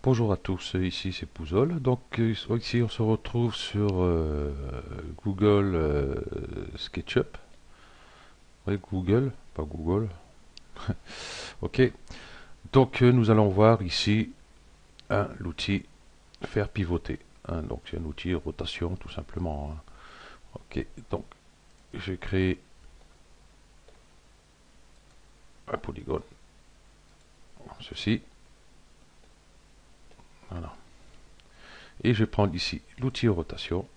Bonjour à tous, ici c'est Pouzol. Donc ici on se retrouve sur Google SketchUp. Oui, Google, pas Google. Ok. Donc nous allons voir ici l'outil faire pivoter. Donc c'est un outil rotation tout simplement. Ok. Donc je vais créer un polygone. Ceci. Voilà. Et je vais prendre ici l'outil rotation.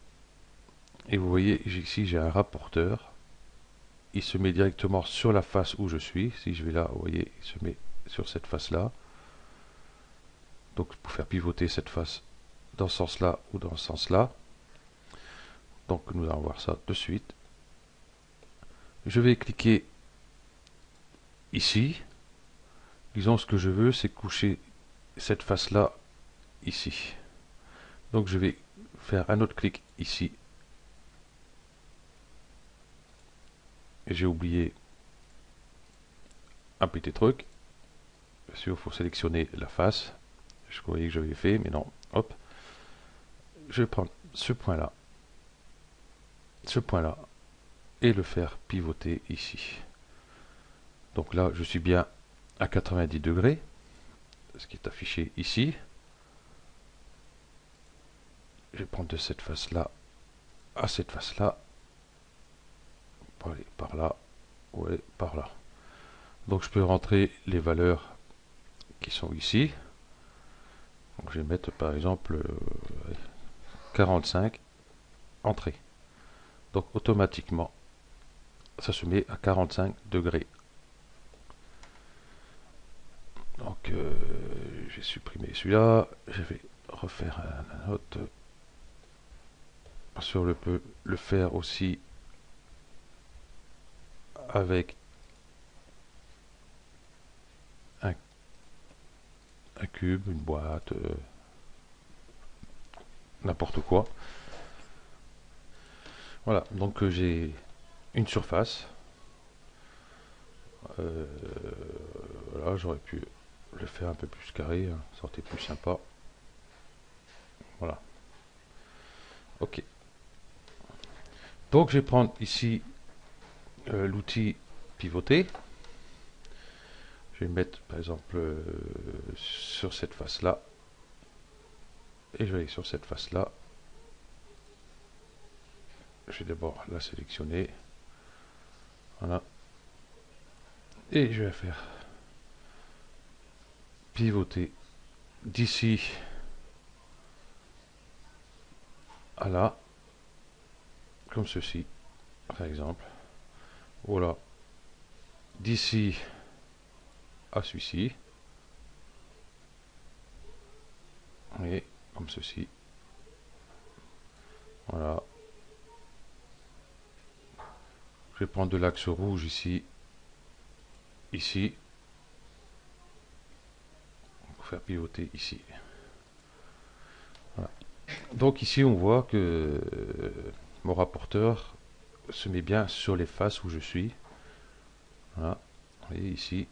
Et vous voyez ici j'ai un rapporteur. Il se met directement sur la face où je suis. Si je vais là, vous voyez, il se met sur cette face-là. Donc pour faire pivoter cette face dans ce sens-là ou dans ce sens-là. Donc nous allons voir ça de suite. Je vais cliquer ici. Disons ce que je veux, c'est coucher cette face-là ici. Donc je vais faire un autre clic ici. Et j'ai oublié un petit truc. Bien sûr, il faut sélectionner la face. Je croyais que j'avais fait, mais non. Hop. Je vais prendre ce point-là, et le faire pivoter ici. Donc là, je suis bien à 90 degrés, ce qui est affiché ici. Je vais prendre de cette face-là à cette face-là, pour aller par là, ou aller par là. Donc je peux rentrer les valeurs qui sont ici. Donc je vais mettre par exemple 45, entrée. Donc automatiquement, ça se met à 45 degrés. Donc je vais supprimer celui-là, je vais refaire un autre. Bien sûr, je peux le faire aussi avec un cube, une boîte, n'importe quoi. Voilà, donc j'ai une surface. Voilà, j'aurais pu le faire un peu plus carré, hein, ça aurait été plus sympa. Voilà. Ok. Donc je vais prendre ici l'outil pivoter. Je vais mettre par exemple sur cette face là. Et je vais aller sur cette face là. Je vais d'abord la sélectionner. Voilà. Et je vais faire pivoter d'ici à là. Comme ceci, par exemple. Voilà. D'ici à celui-ci. Et comme ceci. Voilà. Je vais prendre de l'axe rouge ici. Ici. Pour faire pivoter ici. Voilà. Donc ici on voit que mon rapporteur se met bien sur les faces où je suis. Voilà. Et ici.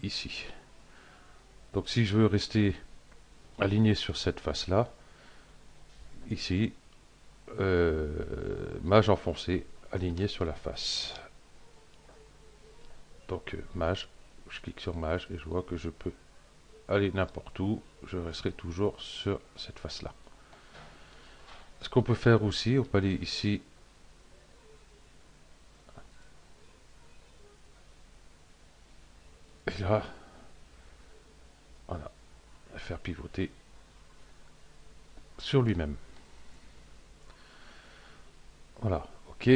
Ici. Donc si je veux rester aligné sur cette face là, ici, mage enfoncé aligné sur la face. Donc mage, je clique sur mage et je vois que je peux aller n'importe où, je resterai toujours sur cette face là. Ce qu'on peut faire aussi, on peut aller ici et là, voilà, faire pivoter sur lui-même. Voilà, ok.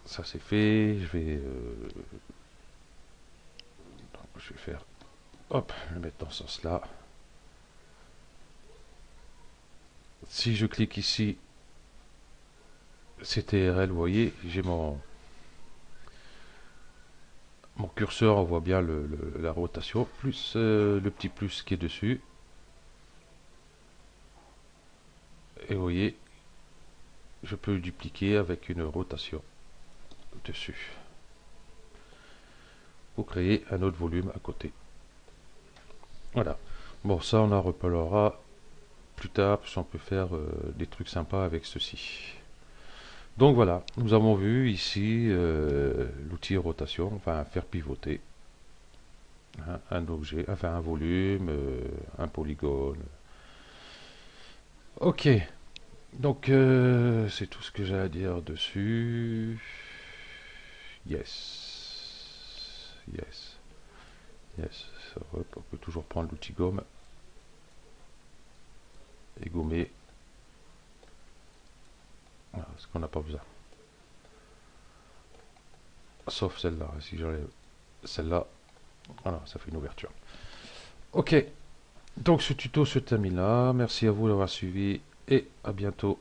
Ça c'est fait. Je vais faire, hop, le mettre dans ce sens-là. Si je clique ici, CTRL, vous voyez, j'ai mon curseur, on voit bien la rotation, plus le petit plus qui est dessus. Et vous voyez, je peux le dupliquer avec une rotation dessus pour créer un autre volume à côté. Voilà. Bon, ça, on en reparlera plus tard, parce qu'on peut faire des trucs sympas avec ceci. Donc voilà, nous avons vu ici l'outil rotation, enfin faire pivoter hein, un objet, enfin un volume, un polygone. Ok, donc c'est tout ce que j'ai à dire dessus. Yes, yes, yes. Hop, on peut toujours prendre l'outil gomme et gommer. Voilà, parce qu'on n'a pas besoin. Sauf celle-là, si j'enlève celle-là, voilà, ça fait une ouverture. Ok, donc ce tuto se termine là. Merci à vous d'avoir suivi et à bientôt.